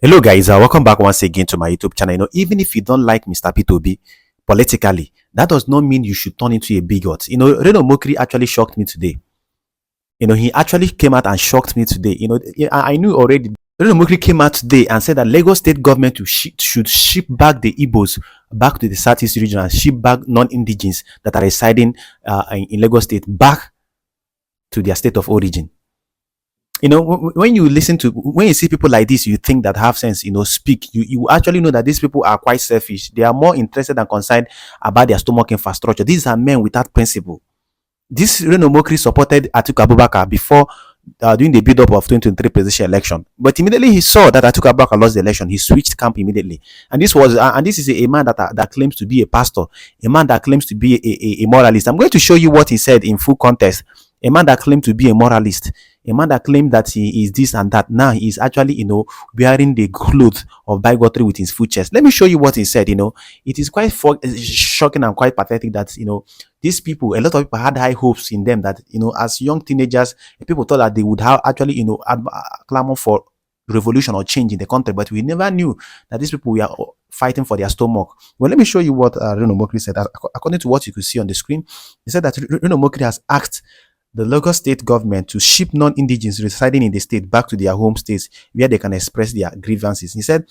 Hello guys, welcome back once again to my YouTube channel. Even if you don't like Mr. P2B politically, that does not mean you should turn into a bigot. Reno Omokri actually shocked me today. He actually came out and shocked me today. I knew already. Reno Omokri came out today and said that Lagos state government should ship back the Igbos back to the Southeast region and ship back non-indigens that are residing in Lagos state back to their state of origin. When you see people like this, you think that have sense, speak, you actually know that these people are quite selfish. They are more interested and concerned about their stomach infrastructure. These are men without principle. This Reno Omokri supported Atiku Abubakar before during the build-up of 2023 presidential election, but immediately he saw that Atiku Abubakar lost the election, he switched camp immediately. And this is a man that claims to be a pastor, a man that claims to be a moralist. I'm going to show you what he said in full context. A man that claimed to be a moralist, a man that claimed that he is this and that. Now he is actually, wearing the clothes of bigotry with his full chest. Let me show you what he said. It is quite shocking and quite pathetic that, these people, a lot of people had high hopes in them that, as young teenagers, people thought that they would have actually, clamor for revolution or change in the country, but we never knew that these people were fighting for their stomach. Well, let me show you what Reno Omokri said. According to what you could see on the screen, he said that Reno Omokri has asked the local state government to ship non-indigens residing in the state back to their home states where they can express their grievances. He said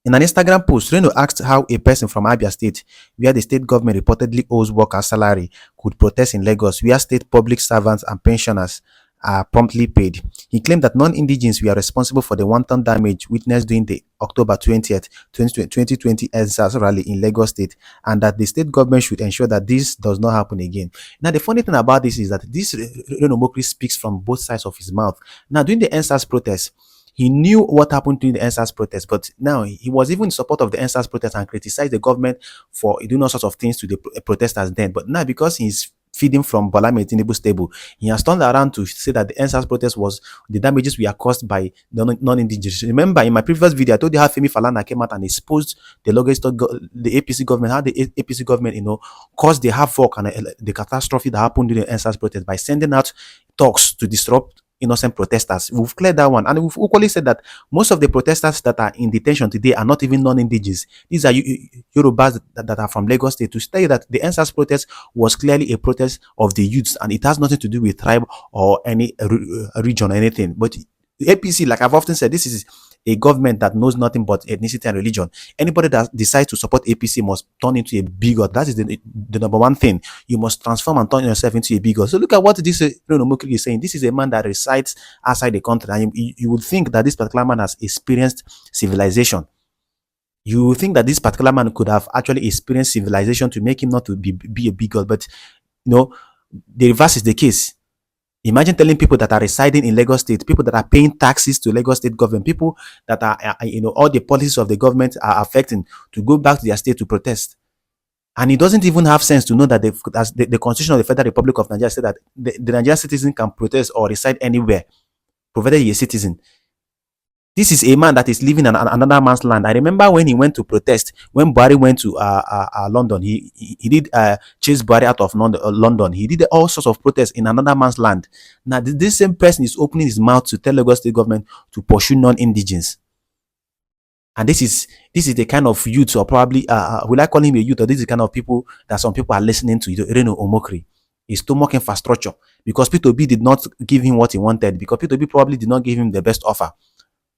in an Instagram post, Reno asked how a person from Abia State, where the state government reportedly owes workers salary, could protest in Lagos, where state public servants and pensioners are promptly paid. He claimed that non-indigens were responsible for the wanton damage witnessed during the October 20th, 2020 EndSARS rally in Lagos State, and that the state government should ensure that this does not happen again. Now, the funny thing about this is that this Reno Omokri speaks from both sides of his mouth. Now, during the EndSARS protest, he knew what happened during the EndSARS protest, but now he was even in support of the EndSARS protest and criticized the government for doing all sorts of things to the protesters then. But now, because he's feeding from Bola Tinubu's table, he has turned around to say that the EndSARS protest was the damages were caused by non-indigenous. Remember, in my previous video, I told you how Femi Falana came out and exposed the APC government, how the APC government, caused the havoc and the catastrophe that happened during the EndSARS protest by sending out talks to disrupt innocent protesters. We've cleared that one, and we've equally said that most of the protesters that are in detention today are not even non-indigenous. These are Yorubas that are from Lagos State. To say that the EndSARS protest was clearly a protest of the youths, and it has nothing to do with tribe or any region or anything. But the APC, like I've often said, this is a government that knows nothing but ethnicity and religion. Anybody that decides to support APC must turn into a bigot. That is the number one thing. You must transform and turn yourself into a bigot. So look at what this Reno Omokri is saying. This is a man that resides outside the country, and you would think that this particular man has experienced civilization. You would think that this particular man could have actually experienced civilization to make him not to be a bigot, but the reverse is the case. Imagine telling people that are residing in Lagos State, people that are paying taxes to Lagos State government, people that are, all the policies of the government are affecting, to go back to their state to protest. And it doesn't even have sense to know that the Constitution of the Federal Republic of Nigeria said that the Nigerian citizen can protest or reside anywhere, provided he is a citizen. This is a man that is living in another man's land. I remember when he went to protest, when Buhari went to London, he did chase Buhari out of London. He did all sorts of protests in another man's land. Now, this same person is opening his mouth to tell Lagos State government to pursue non-indigens. And this is the kind of youth, or probably, will I call him a youth, or this is the kind of people that some people are listening to, Reno Omokri. His stomach infrastructure. Because P2B did not give him what he wanted, because P2B probably did not give him the best offer.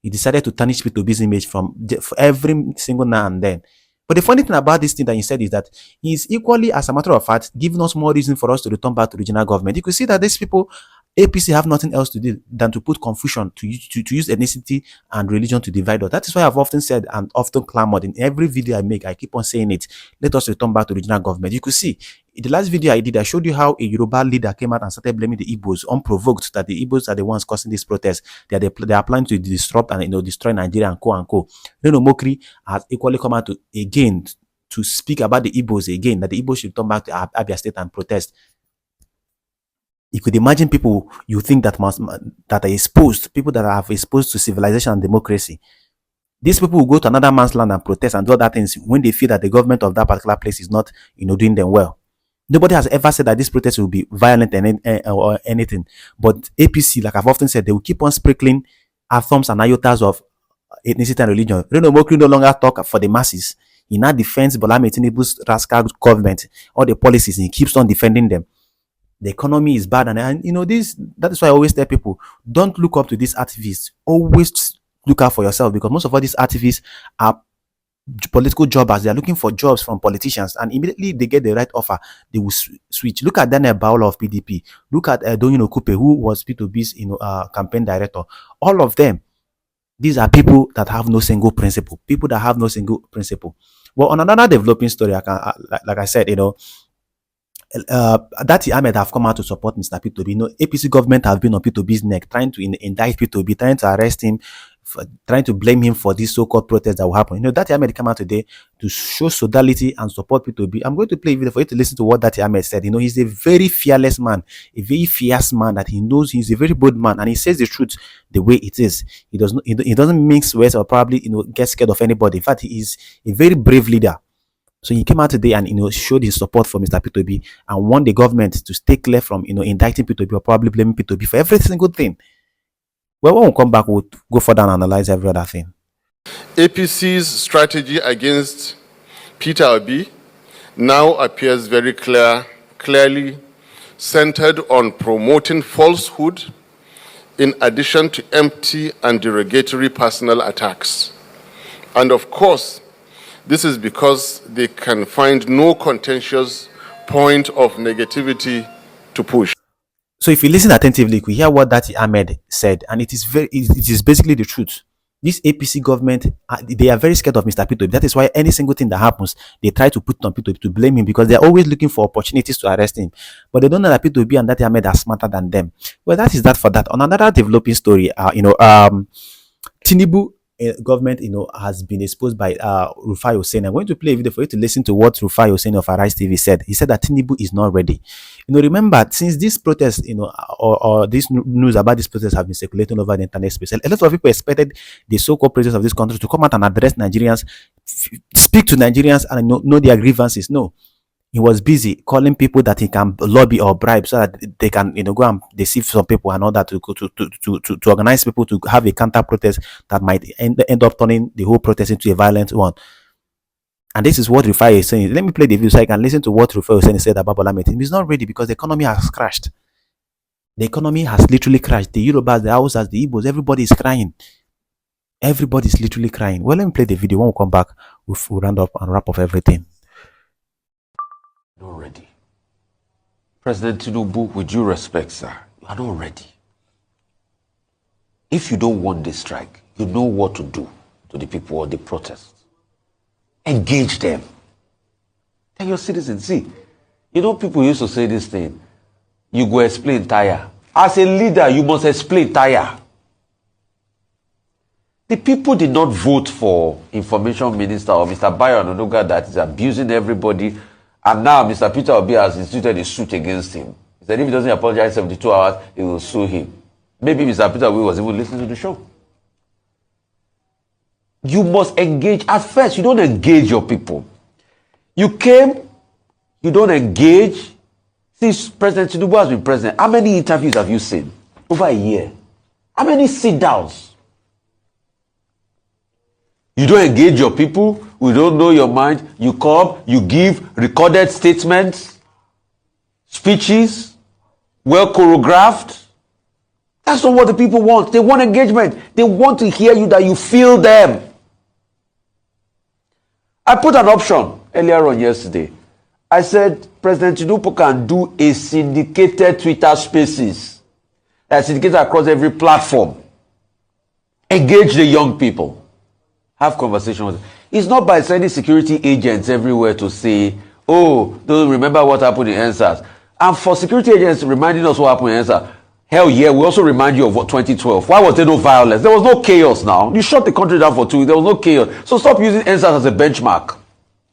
He decided to tarnish P2B's image for every single now and then. But the funny thing about this thing that he said is that he is equally, as a matter of fact, giving us more reason for us to return back to regional government. You could see that these people, APC, have nothing else to do than to put confusion, to use ethnicity and religion to divide us. That is why I've often said and often clamored in every video I make. I keep on saying it. Let us return back to regional government. You could see in the last video I did, I showed you how a Yoruba leader came out and started blaming the Igbos, unprovoked, that the Igbos are the ones causing this protest. They are planning to disrupt and destroy Nigeria and co. Reno Omokri has equally come out to speak about the Igbos again, that the Igbos should turn back to Abia State and protest. You could imagine people you think that are exposed, people that are exposed to civilization and democracy. These people will go to another man's land and protest and do other things when they feel that the government of that particular place is not, doing them well. Nobody has ever said that this protest will be violent or anything. But APC, like I've often said, they will keep on sprinkling atoms and iotas of ethnicity and religion. Reno Omokri no longer talk for the masses. He now defends Bola Ahmed Tinubu's rascal government, all the policies, and he keeps on defending them. The economy is bad, and that is why I always tell people, don't look up to these activists. Always look out for yourself, because most of all these activists are political jobbers. They are looking for jobs from politicians, and immediately they get the right offer, they will switch. Look at Daniel Baola of PDP. Look at Doyin Okupe, who was P2B's campaign director. All of them, these are people that have no single principle. People that have no single principle. Well, on another developing story, like I said, Dati Ahmed have come out to support Mr. P2B. APC government have been on P2B's neck, trying to indict P2B, trying to arrest him, trying to blame him for this so-called protest that will happen. Dati Ahmed come out today to show solidarity and support P2B. I'm going to play a video for you to listen to what Dati Ahmed said. He's a very fearless man, a very fierce man, that he knows he's a very bold man, and he says the truth the way it is. He doesn't mix words or probably get scared of anybody. In fact, he is a very brave leader. So he came out today and showed his support for Mr. P2B and warned the government to stay clear from indicting P2B or probably blaming P2B for every single thing. Well, when we come back, we'll go further and analyze every other thing. APC's strategy against Peter Obi now appears very clearly centered on promoting falsehood in addition to empty and derogatory personal attacks. And of course, this is because they can find no contentious point of negativity to push. So if you listen attentively, we hear what Dati Ahmed said, and it is basically the truth. This APC government, they are very scared of Mr. P2B. That is why any single thing that happens, they try to put on P2B to blame him, because they're always looking for opportunities to arrest him. But they don't know that P2B and Dati Ahmed are smarter than them. Well, that is that for that. On another developing story, Tinubu government, has been exposed by Rufai Hussein. I'm going to play a video for you to listen to what Rufai Hussein of Arise TV said. He said that Tinubu is not ready. Remember, since this protest, or this news about this protest have been circulating over the internet space, a lot of people expected the so-called president of this country to come out and address Nigerians, speak to Nigerians, and know their grievances. No. He was busy calling people that he can lobby or bribe so that they can, go and deceive some people and all that to organize people to have a counter protest that might end up turning the whole protest into a violent one. And this is what Rufai is saying. Let me play the video so I can listen to what Rufai Hussein said about Bola Ahmed. He's not ready because the economy has crashed. The economy has literally crashed. The Yorubas, the Hausas, the Igbos, everybody is crying. Everybody is literally crying. Well, let me play the video. When we come back, we'll round up and wrap up everything. Not ready. President Tinubu, with due respect, sir, you are not ready. If you don't want this strike, you know what to do to the people or the protests. Engage them. Tell your citizens, see, people used to say this thing, you go explain tire. As a leader, you must explain tire. The people did not vote for information minister or Mr. Bayo Ononuga that is abusing everybody. And now Mr. Peter Obi has instituted a suit against him. He said if he doesn't apologize 72 hours, he will sue him. Maybe Mr. Peter Obi was even listening to the show. You must engage. At first, you don't engage your people. You came, you don't engage. Since President Tinubu has been president, how many interviews have you seen? Over a year. How many sit-downs? You don't engage your people. We don't know your mind. You come, you give recorded statements, speeches, well choreographed. That's not what the people want. They want engagement. They want to hear you, that you feel them. I put an option earlier on yesterday. I said President Tinubu can do a syndicated Twitter spaces. That's syndicated across every platform. Engage the young people. Have conversations with them. It's not by sending security agents everywhere to say, oh, don't remember what happened in NSAS. And for security agents reminding us what happened in NSAS, hell yeah, we also remind you of what 2012. Why was there no violence? There was no chaos now. You shut the country down for 2 weeks. There was no chaos. So stop using NSAS as a benchmark.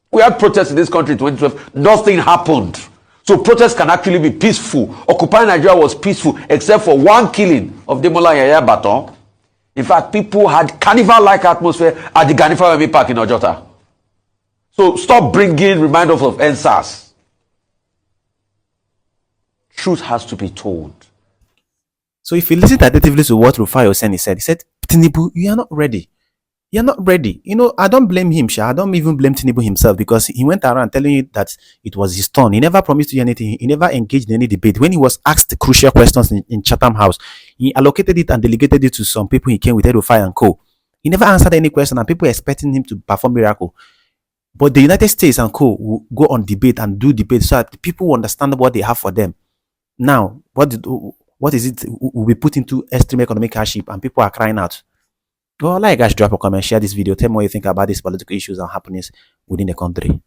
We had protests in this country in 2012. Nothing happened. So protests can actually be peaceful. Occupy Nigeria was peaceful except for one killing of Demola Yaya Baton. In fact, people had carnival-like atmosphere at the Ganifa Park in Ojota. So stop bringing reminders of NSAS. Truth has to be told. So if you listen attentively to what Rufai Hussein said, he said, Tinubu, you are not ready. You're not ready. I don't blame him, Sha. I don't even blame Tinubu himself because he went around telling you that it was his turn. He never promised you anything. He never engaged in any debate. When he was asked the crucial questions in Chatham House, he allocated it and delegated it to some people he came with, Edofai and co. He never answered any question, and people expecting him to perform miracle. But the United States and co will go on debate and do debate so that people will understand what they have for them. Now, what is it? Will be put into extreme economic hardship, and people are crying out. Well, like guys, drop a comment, share this video, tell me what you think about these political issues and happenings within the country.